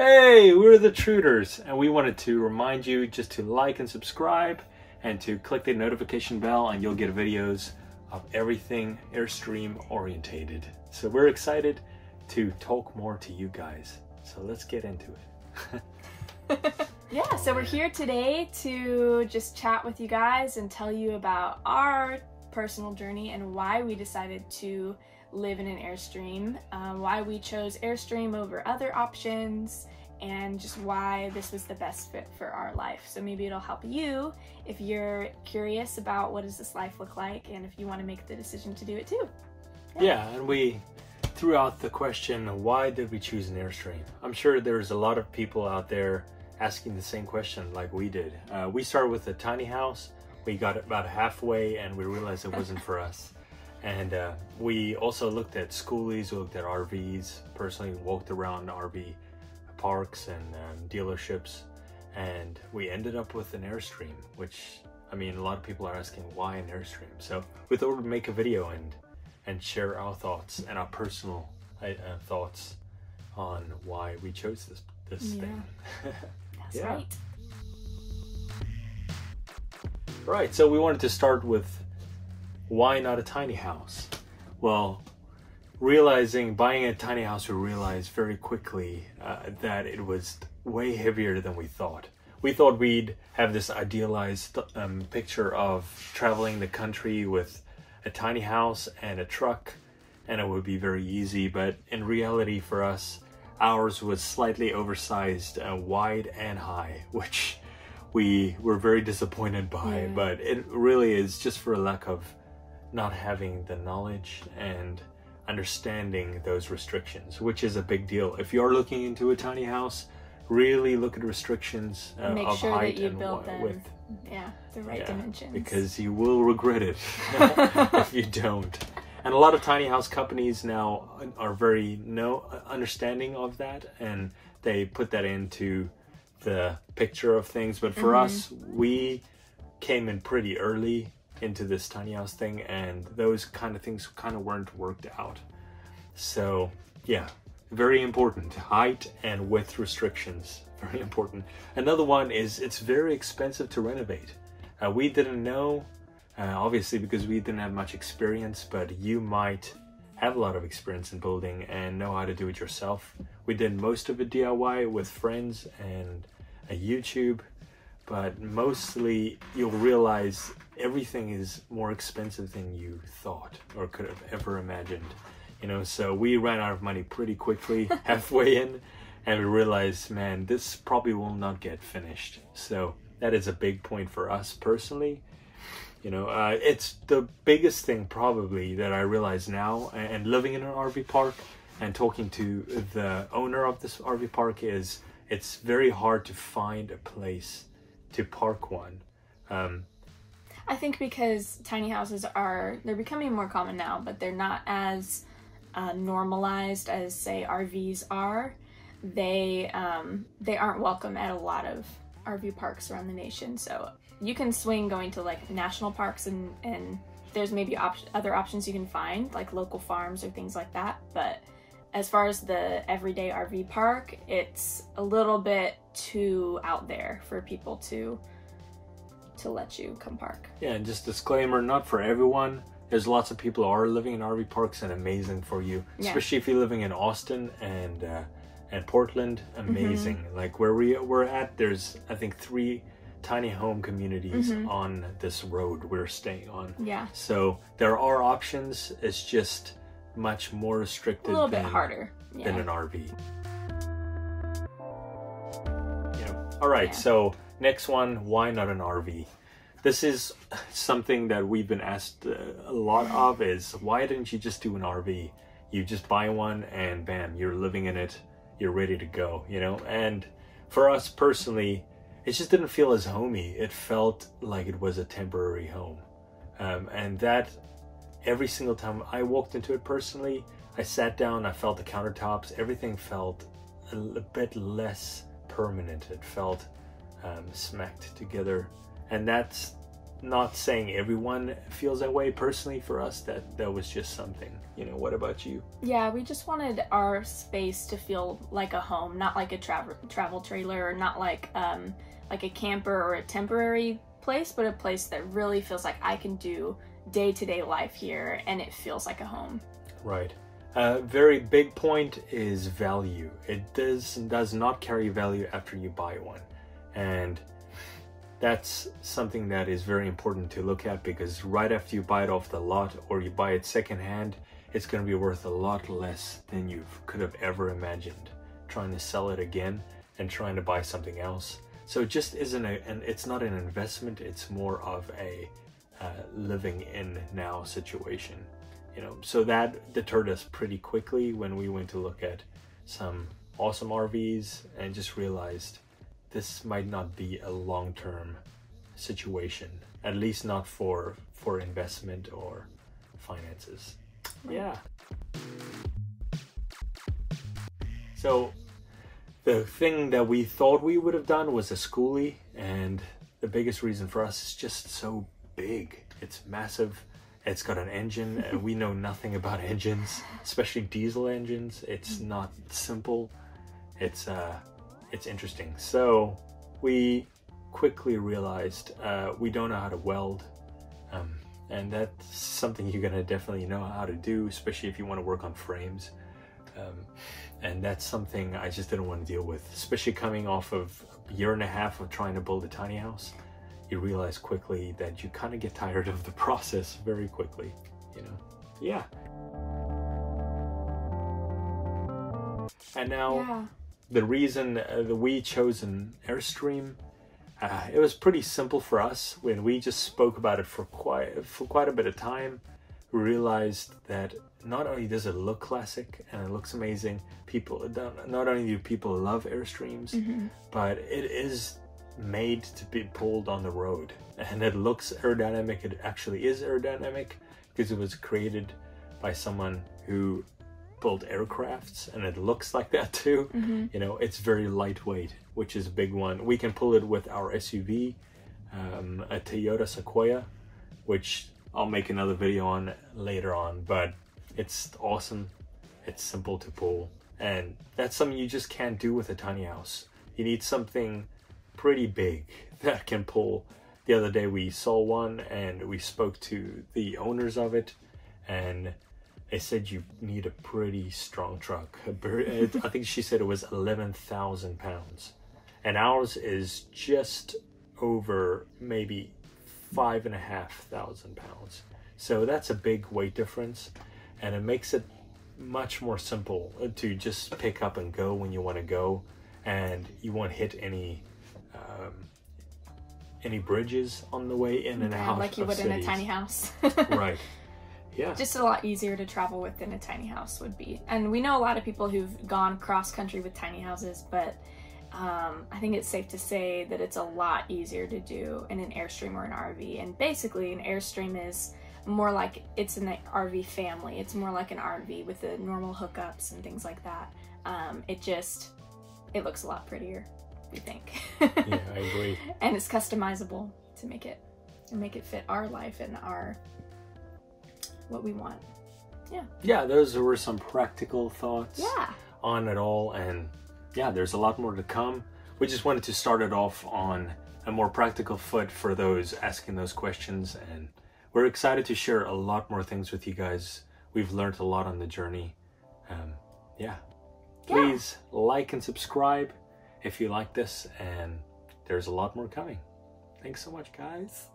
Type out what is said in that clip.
Hey, we're the Truders, and we wanted to remind you just to like and subscribe and to click the notification bell, and you'll get videos of everything Airstream orientated. So we're excited to talk more to you guys. So let's get into it. Yeah, so we're here today to just chat with you guys and tell you about our personal journey and why we decided to live in an Airstream, why we chose Airstream over other options, and just why this was the best fit for our life. So maybe it'll help you if you're curious about what does this life look like, and if you want to make the decision to do it too. Yeah, and we threw out the question, why did we choose an Airstream? I'm sure there's a lot of people out there asking the same question like we did. We started with a tiny house. We got about halfway and we realized it wasn't for us. And we also looked at Schoolies, we looked at RVs, personally walked around RV parks and dealerships, and we ended up with an Airstream, which, I mean, a lot of people are asking why an Airstream. So we thought we'd make a video and share our thoughts and our personal thoughts on why we chose this thing. That's right. Right, so we wanted to start with why not a tiny house? Well, buying a tiny house, we realized very quickly that it was way heavier than we thought. We thought we'd have this idealized picture of traveling the country with a tiny house and a truck, and it would be very easy, but in reality for us, ours was slightly oversized, wide and high, which we were very disappointed by, but it really is just for a lack of not having the knowledge and understanding those restrictions, which is a big deal. If you're looking into a tiny house, really look at restrictions Make of sure height that you and build them, width. The right dimensions. Because you will regret it if you don't. And a lot of tiny house companies now are very understanding of that, and they put that into the picture of things. But for us, we came in pretty early into this tiny house thing, and those kind of things kind of weren't worked out. So yeah, very important. Height and width restrictions, very important. Another one is it's very expensive to renovate. We didn't know, obviously, because we didn't have much experience, but you might have a lot of experience in building and know how to do it yourself. We did most of it DIY with friends and a YouTube, but mostly you'll realize everything is more expensive than you thought or could have ever imagined. You know, so we ran out of money pretty quickly halfway in, and we realized, man, this probably will not get finished. So that is a big point for us personally. You know, it's the biggest thing probably that I realize now, and living in an RV park and talking to the owner of this RV park, is it's very hard to find a place to park one. I think because tiny houses they're becoming more common now, but they're not as normalized as, say, RVs are. They aren't welcome at a lot of RV parks around the nation. So you can swing going to like national parks, and there's maybe other options you can find, like local farms or things like that. But as far as the everyday RV park, it's a little bit too out there for people to let you come park. Yeah, and just disclaimer, not for everyone. There's lots of people who are living in RV parks, and amazing for you, especially if you're living in Austin and Portland. Amazing. Like where we're at, there's I think 3 tiny home communities on this road we're staying on. Yeah. So there are options. It's just much more restricted. A little bit harder than an RV. All right. So next one, why not an RV? This is something that we've been asked a lot of, is why didn't you just do an RV? You just buy one and bam, you're living in it, you're ready to go, you know? And for us personally, it just didn't feel as homey. It felt like it was a temporary home. And that every single time I walked into it personally, I sat down, I felt the countertops, everything felt a bit less permanent. It felt smacked together. And that's not saying everyone feels that way. Personally, for us, that was just something, you know. What about you? Yeah, we just wanted our space to feel like a home, not like a travel trailer, or not like a camper or a temporary place, but a place that really feels like I can do day-to-day life here and it feels like a home. Right. A very big point is value. It does not carry value after you buy one, and that's something that is very important to look at, because right after you buy it off the lot or you buy it secondhand, it's going to be worth a lot less than you could have ever imagined trying to sell it again and trying to buy something else. So it just isn't it's not an investment, it's more of a living in now situation, you know. So that deterred us pretty quickly when we went to look at some awesome RVs and just realized this might not be a long-term situation, at least not for investment or finances. Yeah. So the thing that we thought we would have done was a Skoolie, and the biggest reason for us is just so big. It's massive. It's got an engine. We know nothing about engines, especially diesel engines. It's not simple. It's interesting. So we quickly realized we don't know how to weld, and that's something you're gonna definitely know how to do, especially if you want to work on frames. And that's something I just didn't want to deal with, especially coming off of a year and a half of trying to build a tiny house. You realize quickly that you kind of get tired of the process very quickly, you know. Yeah. And now the reason that we chose an Airstream, it was pretty simple for us. When we just spoke about it for quite a bit of time, we realized that not only does it look classic and it looks amazing, not only do people love Airstreams, but it is made to be pulled on the road, and it looks aerodynamic. It actually is aerodynamic because it was created by someone who built aircrafts, and it looks like that too. You know, it's very lightweight, which is a big one. We can pull it with our SUV, a Toyota Sequoia, which I'll make another video on later on, but it's awesome. It's simple to pull, and that's something you just can't do with a tiny house. You need something pretty big that can pull. The other day we saw one and we spoke to the owners of it, and they said you need a pretty strong truck. I think she said it was 11,000 pounds, and ours is just over maybe 5,500 pounds. So that's a big weight difference, and it makes it much more simple to just pick up and go when you want to go, and you won't hit any bridges on the way in and out like you would cities. in a tiny house. Right. Yeah. Just a lot easier to travel with than a tiny house would be. And we know a lot of people who've gone cross country with tiny houses, but I think it's safe to say that it's a lot easier to do in an Airstream or an RV. And basically an Airstream is more like, it's an RV family. It's more like an RV with the normal hookups and things like that. It looks a lot prettier, we think. Yeah, I agree. And it's customizable to make it fit our life and what we want. Yeah, those were some practical thoughts on it all, and yeah, there's a lot more to come. We just wanted to start it off on a more practical foot for those asking those questions, and we're excited to share a lot more things with you guys. We've learned a lot on the journey. Please like and subscribe if you like this, and there's a lot more coming. Thanks so much, guys.